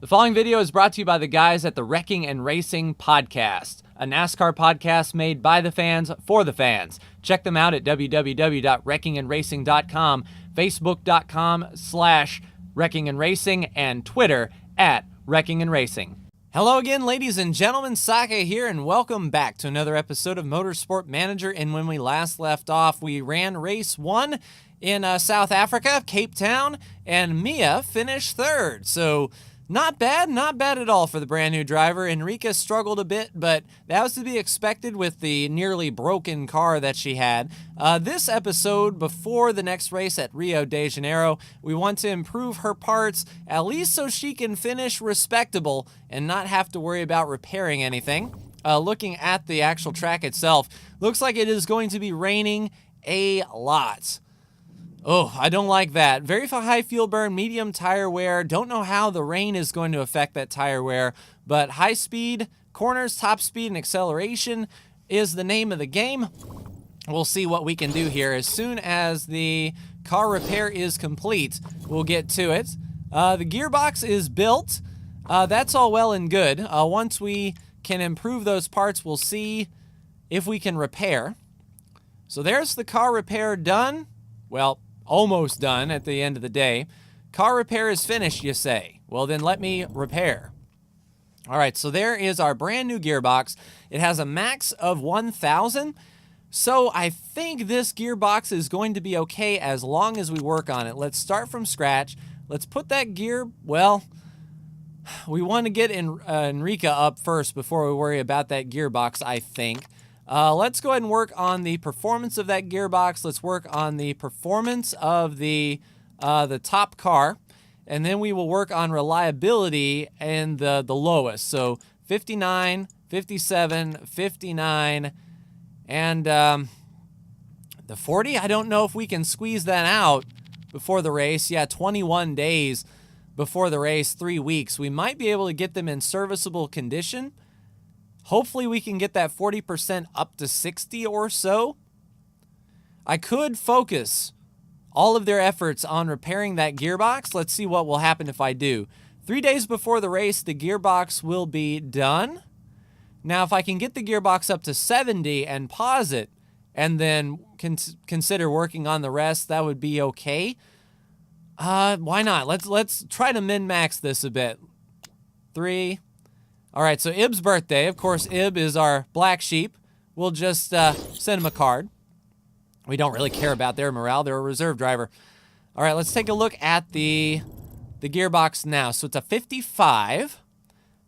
The following video is brought to you by the guys at the Wrecking and Racing Podcast, a NASCAR podcast made by the fans for the fans. Check them out at www.wreckingandracing.com, facebook.com/wreckingandracing, and Twitter at Wrecking and Racing. Hello again, ladies and gentlemen, Sake here, and welcome back to another episode of Motorsport Manager. And when we last left off, we ran race 1 in South Africa, Cape Town, and Mia finished third. So not bad at all for the brand new driver. Enrica struggled a bit, but that was to be expected with the nearly broken car that she had. This episode, before the next race at Rio de Janeiro, we want to improve her parts, at least so she can finish respectable and not have to worry about repairing anything. Looking at the actual track itself, looks like it is going to be raining a lot. Oh, I don't like that. Very high fuel burn, medium tire wear. Don't know how the rain is going to affect that tire wear, but high speed, corners, top speed, and acceleration is the name of the game. We'll see what we can do here. As soon as the car repair is complete, we'll get to it. The gearbox is built. That's all well and good. Once we can improve those parts, we'll see if we can repair. So there's the car repair done. Well, almost done at the end of the day. Car repair is finished, you say. Well, then let me repair. All right, so there is our brand new gearbox. It has a max of 1,000. So I think this gearbox is going to be okay as long as we work on it. Let's start from scratch. Let's put that gear, well, we want to get Enrica up first before we worry about that gearbox, I think. Let's go ahead and work on the performance of that gearbox. Let's work on the performance of the top car, and then we will work on reliability and the lowest. So 59, 57, 59, and the 40. I don't know if we can squeeze that out before the race. Yeah, 21 days before the race, 3 weeks. We might be able to get them in serviceable condition. Hopefully we can get that 40% up to 60 or so. I could focus all of their efforts on repairing that gearbox. Let's see what will happen if I do. 3 days before the race, the gearbox will be done. Now, if I can get the gearbox up to 70 and pause it, and then consider working on the rest, that would be okay. Why not? Let's try to min-max this a bit. 3. All right, so Ib's birthday. Of course, Ib is our black sheep. We'll just send him a card. We don't really care about their morale. They're a reserve driver. All right, let's take a look at the gearbox now. So it's a 55.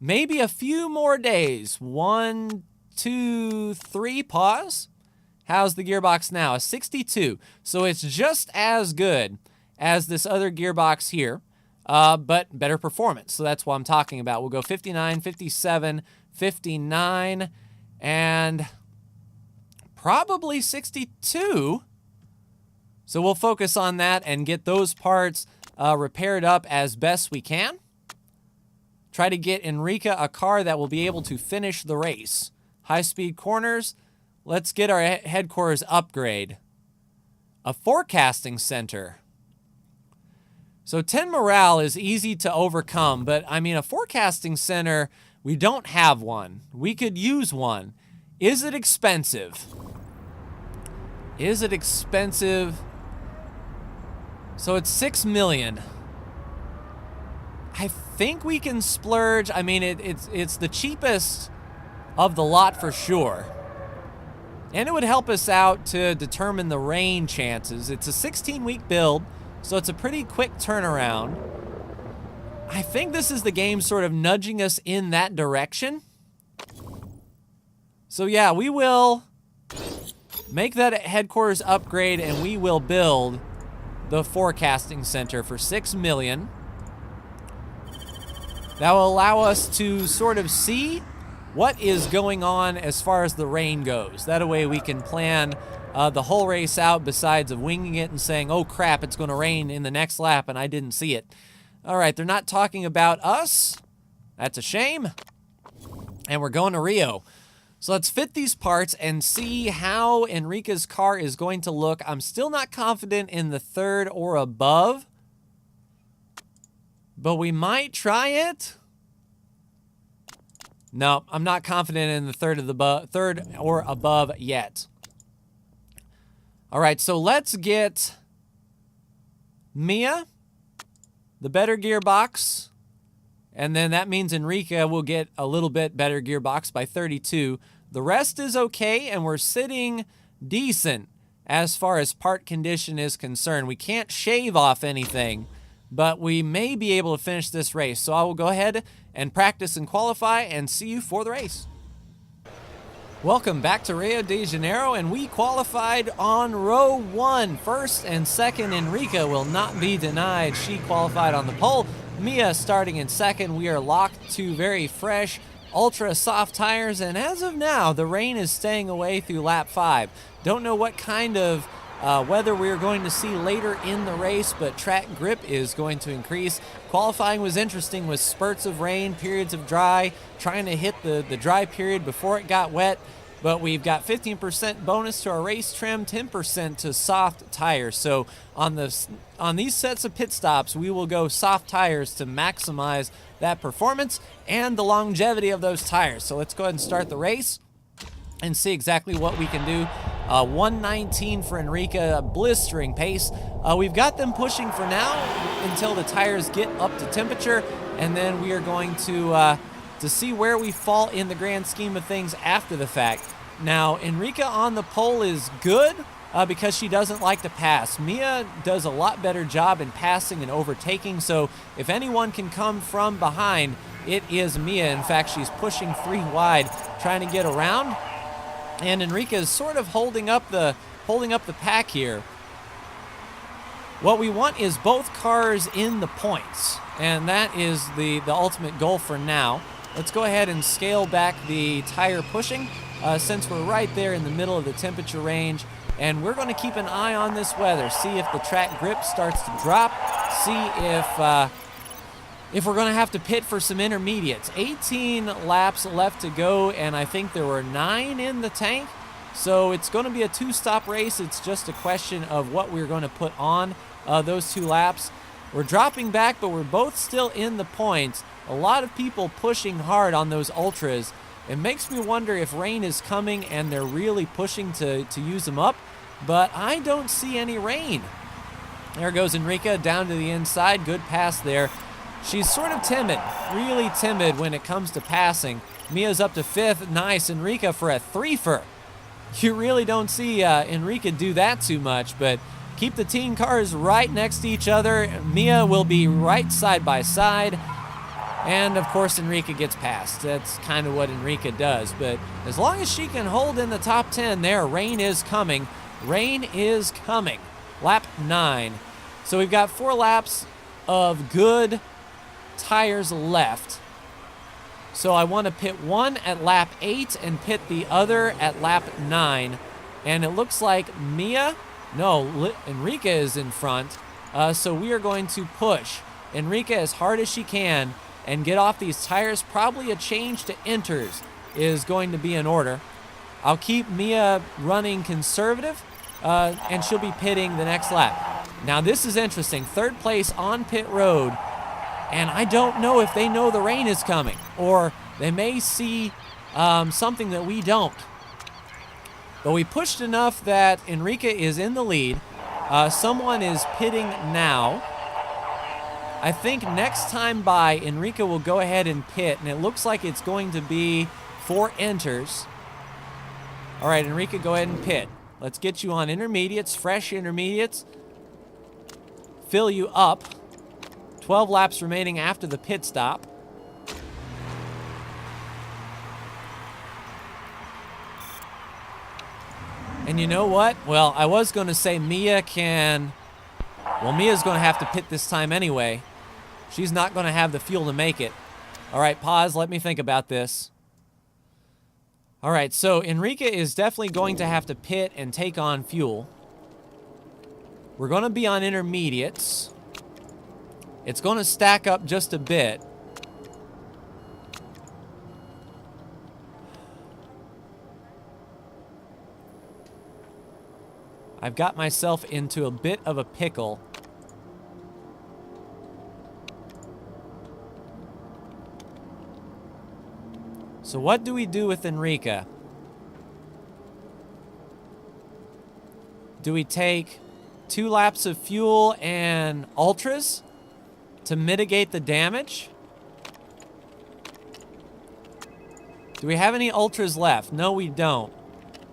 Maybe a few more days. 1, 2, 3, pause. How's the gearbox now? A 62. So it's just as good as this other gearbox here. But better performance. So that's what I'm talking about. We'll go 59, 57, 59, and probably 62. So we'll focus on that and get those parts repaired up as best we can. Try to get Enrica a car that will be able to finish the race. High-speed corners. Let's get our headquarters upgrade. A forecasting center. So 10 morale is easy to overcome, but I mean, a forecasting center, we don't have one. We could use one. Is it expensive? Is it expensive? So it's 6 million. I think we can splurge. I mean, it's the cheapest of the lot for sure. And it would help us out to determine the rain chances. It's a 16-week build. So it's a pretty quick turnaround. I think this is the game sort of nudging us in that direction. So yeah, we will make that headquarters upgrade and we will build the forecasting center for 6 million. That will allow us to sort of see what is going on as far as the rain goes. That way we can plan the whole race out besides of winging it and saying, oh crap, it's going to rain in the next lap and I didn't see it. All right, they're not talking about us. That's a shame. And we're going to Rio. So let's fit these parts and see how Enrica's car is going to look. I'm still not confident in the third or above, but we might try it. No, I'm not confident in the third or above yet. All right, so let's get Mia, the better gearbox, and then that means Enrica will get a little bit better gearbox by 32. The rest is okay, and we're sitting decent as far as part condition is concerned. We can't shave off anything, but we may be able to finish this race. So I will go ahead and practice and qualify and see you for the race. Welcome back to Rio de Janeiro, and we qualified on row 1. First and second, Enrica will not be denied. She qualified on the pole. Mia starting in second. We are locked to very fresh, ultra soft tires, and as of now, the rain is staying away through lap 5. Don't know what kind of weather we're going to see later in the race, but track grip is going to increase. Qualifying was interesting with spurts of rain, periods of dry, trying to hit the dry period before it got wet. But we've got 15% bonus to our race trim, 10% to soft tires. So on these sets of pit stops, we will go soft tires to maximize that performance and the longevity of those tires. So let's go ahead and start the race and see exactly what we can do. 119 for Enrica, a blistering pace. We've got them pushing for now until the tires get up to temperature, and then we are going to see where we fall in the grand scheme of things after the fact. Now, Enrica on the pole is good because she doesn't like to pass. Mia does a lot better job in passing and overtaking, so if anyone can come from behind, it is Mia. In fact, she's pushing 3 wide, trying to get around. And Enrica is sort of holding up the pack here. What we want is both cars in the points, and that is the ultimate goal for now. Let's go ahead and scale back the tire pushing since we're right there in the middle of the temperature range, and we're going to keep an eye on this weather, see if the track grip starts to drop, see if we're going to have to pit for some intermediates. 18 laps left to go, and I think there were 9 in the tank. So it's going to be a 2-stop race. It's just a question of what we're going to put on those 2 laps. We're dropping back, but we're both still in the points. A lot of people pushing hard on those ultras. It makes me wonder if rain is coming and they're really pushing to use them up, but I don't see any rain. There goes Enrica down to the inside. Good pass there. She's sort of timid, really timid when it comes to passing. Mia's up to 5th. Nice. Enrica for a 3-fer. You really don't see Enrica do that too much, but keep the team cars right next to each other. Mia will be right side by side. And, of course, Enrica gets passed. That's kind of what Enrica does. But as long as she can hold in the top 10 there, rain is coming. Rain is coming. Lap 9. So we've got 4 laps of good tires left. So I want to pit one at lap 8 and pit the other at lap 9. And it looks like Enrica is in front. So we are going to push Enrica as hard as she can and get off these tires. Probably a change to inters is going to be in order. I'll keep Mia running conservative, and she'll be pitting the next lap. Now this is interesting. 3rd place on pit road. And I don't know if they know the rain is coming, or they may see something that we don't. But we pushed enough that Enrica is in the lead. Someone is pitting now. I think next time by, Enrica will go ahead and pit, and it looks like it's going to be 4 enters. All right, Enrica, go ahead and pit. Let's get you on intermediates, fresh intermediates. Fill you up. 12 laps remaining after the pit stop. And you know what? Well, I was going to say Mia's going to have to pit this time anyway. She's not going to have the fuel to make it. All right, pause. Let me think about this. All right, so Enrica is definitely going to have to pit and take on fuel. We're going to be on intermediates. It's going to stack up just a bit. I've got myself into a bit of a pickle. So what do we do with Enrica? Do we take 2 laps of fuel and ultras to mitigate the damage? Do we have any ultras left? No, we don't.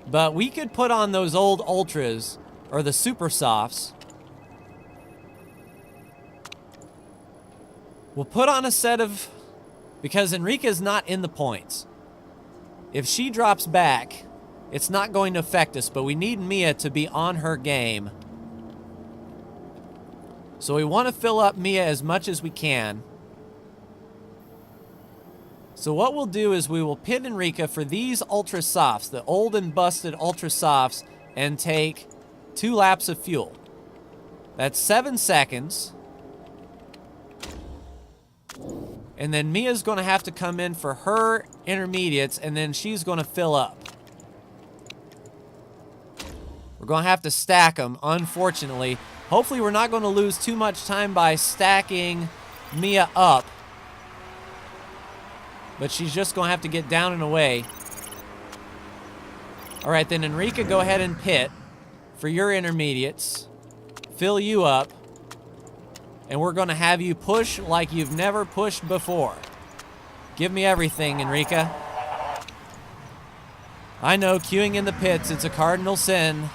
But we could put on those old ultras, or the super softs. We'll put on a set of, because Enrica's not in the points. If she drops back, it's not going to affect us, but we need Mia to be on her game. So we want to fill up Mia as much as we can. So what we'll do is we will pit Enrica for these Ultra Softs, the old and busted Ultra Softs, and take 2 laps of fuel. That's 7 seconds. And then Mia's going to have to come in for her intermediates, and then she's going to fill up. We're going to have to stack them, unfortunately. Hopefully we're not going to lose too much time by stacking Mia up. But she's just going to have to get down and away. All right, then Enrica, go ahead and pit for your intermediates. Fill you up. And we're going to have you push like you've never pushed before. Give me everything, Enrica. I know, queuing in the pits, it's a cardinal sin.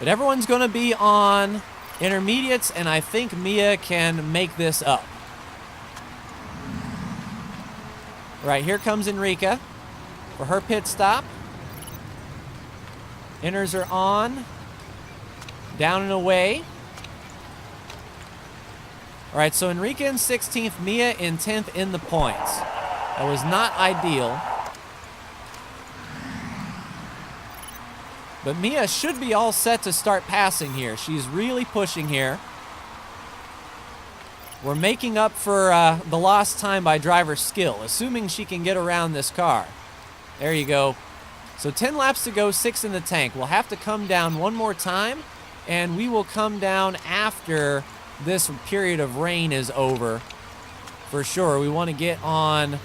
But everyone's going to be on intermediates, and I think Mia can make this up. All right, here comes Enrica for her pit stop. Inners are on. Down and away. All right, so Enrica in 16th, Mia in 10th in the points. That was not ideal. But Mia should be all set to start passing here. She's really pushing here. We're making up for the lost time by driver skill, assuming she can get around this car. There you go. So 10 laps to go, 6 in the tank. We'll have to come down one more time, and we will come down after this period of rain is over. For sure, we want to get on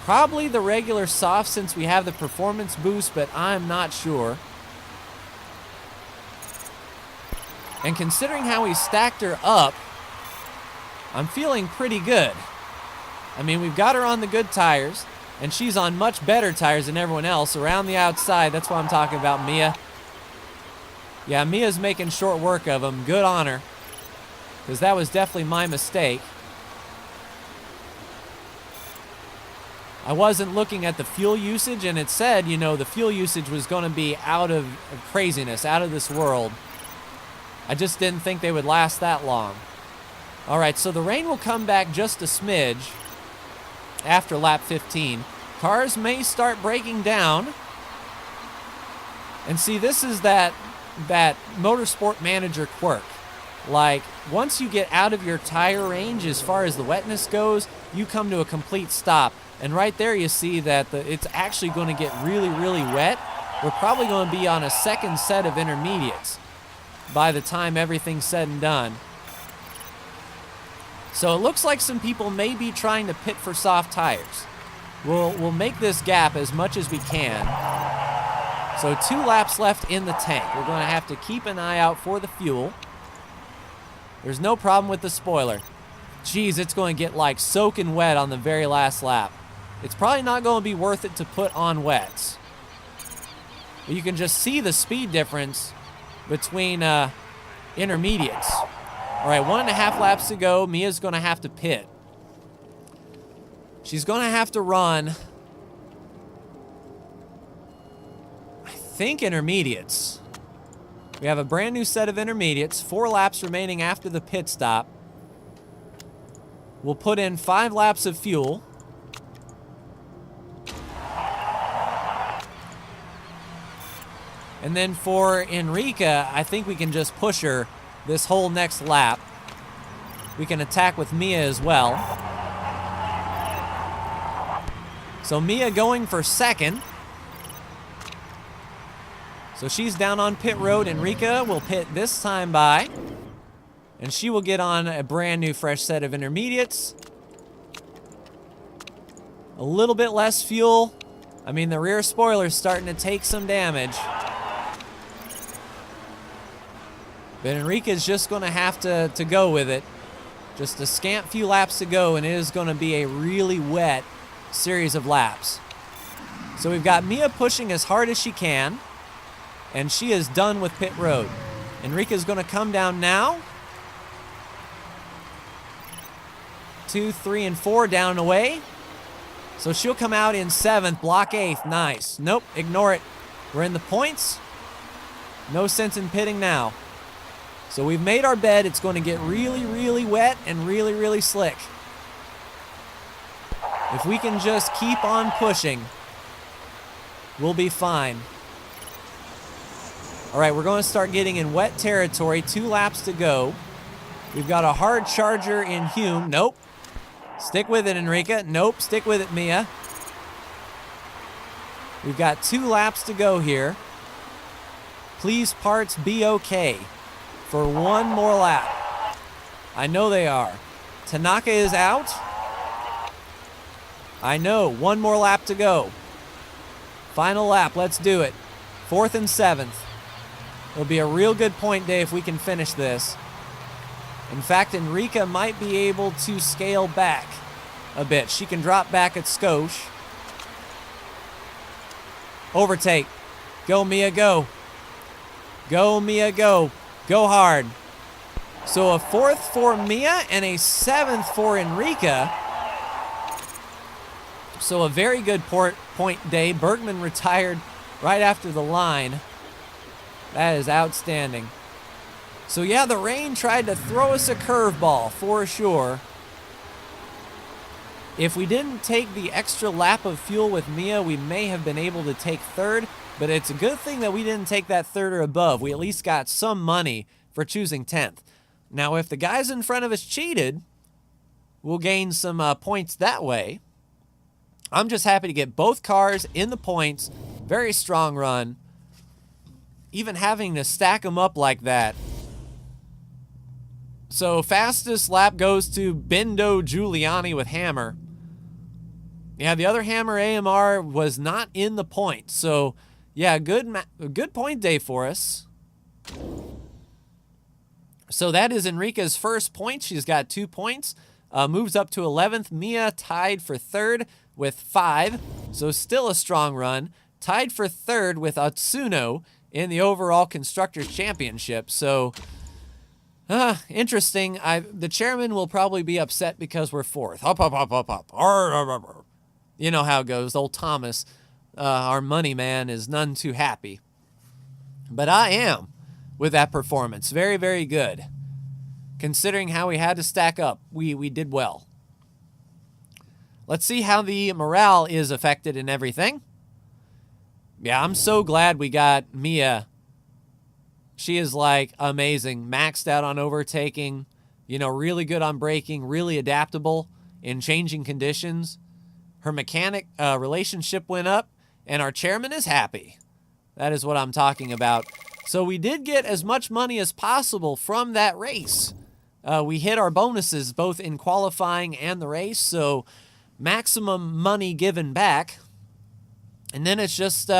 probably the regular soft since we have the performance boost, but I'm not sure. And considering how we stacked her up, I'm feeling pretty good. I mean, we've got her on the good tires, and she's on much better tires than everyone else around the outside. That's why I'm talking about Mia. Yeah, Mia's making short work of them. Good on her, because that was definitely my mistake. I wasn't looking at the fuel usage, and it said, you know, the fuel usage was going to be out of craziness, out of this world. I just didn't think they would last that long. All right, so the rain will come back just a smidge after lap 15. Cars may start breaking down. And see, this is that Motorsport Manager quirk. Like, once you get out of your tire range as far as the wetness goes, you come to a complete stop. And right there you see that it's actually going to get really, really wet. We're probably going to be on a second set of intermediates by the time everything's said and done. So it looks like some people may be trying to pit for soft tires. We'll make this gap as much as we can. So 2 laps left in the tank. We're going to have to keep an eye out for the fuel. There's no problem with the spoiler. Geez, it's going to get like soaking wet on the very last lap. It's probably not going to be worth it to put on wets. But you can just see the speed difference between intermediates. All right, 1.5 laps to go. Mia's going to have to pit. She's going to have to run, I think, intermediates. We have a brand new set of intermediates. 4 laps remaining after the pit stop. We'll put in 5 laps of fuel. And then for Enrica, I think we can just push her this whole next lap. We can attack with Mia as well. So Mia going for second. So she's down on pit road. Enrica will pit this time by. And she will get on a brand new fresh set of intermediates. A little bit less fuel. I mean, the rear spoiler's starting to take some damage. But Enrica's just going to have to go with it. Just a scant few laps to go, and it is going to be a really wet series of laps. So we've got Mia pushing as hard as she can, and she is done with pit road. Enrica's going to come down now. 2, 3, and 4 down and away. So she'll come out in 7th, block 8th. Nice. Nope, ignore it. We're in the points. No sense in pitting now. So we've made our bed. It's going to get really, really wet and really, really slick. If we can just keep on pushing, we'll be fine. All right, we're going to start getting in wet territory. 2 laps to go. We've got a hard charger in Hume. Nope. Stick with it, Enrica. Nope, stick with it, Mia. We've got 2 laps to go here. Please, parts, be okay for 1 more lap. I know they are. Tanaka is out. I know, 1 more lap to go. Final lap, let's do it. 4th and 7th. It'll be a real good point day if we can finish this. In fact, Enrica might be able to scale back a bit. She can drop back at Skosh. Overtake. Go, Mia, go. Go, Mia, go. Go hard. So a 4th for Mia and a 7th for Enrica. So a very good point day. Bergman retired right after the line. That is outstanding. So yeah, the rain tried to throw us a curveball for sure. If we didn't take the extra lap of fuel with Mia, we may have been able to take 3rd, but it's a good thing that we didn't take that 3rd or above. We at least got some money for choosing 10th. Now, if the guys in front of us cheated, we'll gain some points that way. I'm just happy to get both cars in the points. Very strong run. Even having to stack them up like that. So fastest lap goes to Bendo Giuliani with Hammer. Yeah, the other Hammer AMR was not in the points. So yeah, good point day for us. So that is Enrica's first point. She's got 2 points. Moves up to 11th. Mia tied for 3rd with 5. So still a strong run. Tied for 3rd with Atsuno in the overall Constructors' Championship. So, interesting. The chairman will probably be upset because we're 4th. Up, up, up, up, up. You know how it goes. Old Thomas, our money man, is none too happy. But I am with that performance. Very, very good. Considering how we had to stack up, we did well. Let's see how the morale is affected and everything. Yeah, I'm so glad we got Mia. She is like amazing. Maxed out on overtaking. You know, really good on braking. Really adaptable in changing conditions. Her mechanic relationship went up. And our chairman is happy. That is what I'm talking about. So we did get as much money as possible from that race. We hit our bonuses both in qualifying and the race. So maximum money given back. And then it's just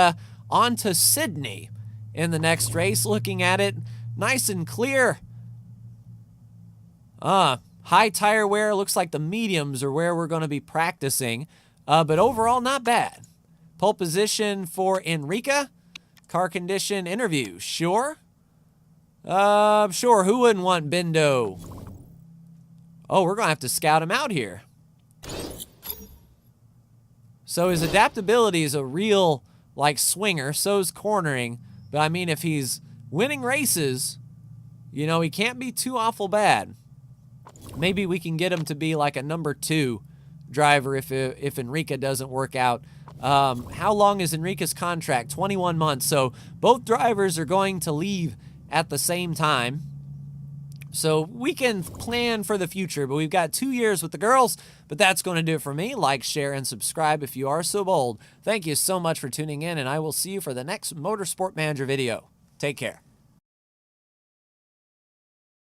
on to Sydney in the next race. Looking at it, nice and clear. High tire wear. Looks like the mediums are where we're going to be practicing. But overall, not bad. Pole position for Enrica. Car condition interview. Sure. Sure. Who wouldn't want Bendo? Oh, we're going to have to scout him out here. So his adaptability is a real, like, swinger. So's cornering. But, I mean, if he's winning races, you know, he can't be too awful bad. Maybe we can get him to be, like, a number 2 driver if Enrica doesn't work out. How long is Enrica's contract? 21 months. So both drivers are going to leave at the same time. So we can plan for the future, but we've got 2 years with the girls. But that's going to do it for me. Like, share, and subscribe if you are so bold. Thank you so much for tuning in, and I will see you for the next Motorsport Manager video. Take care.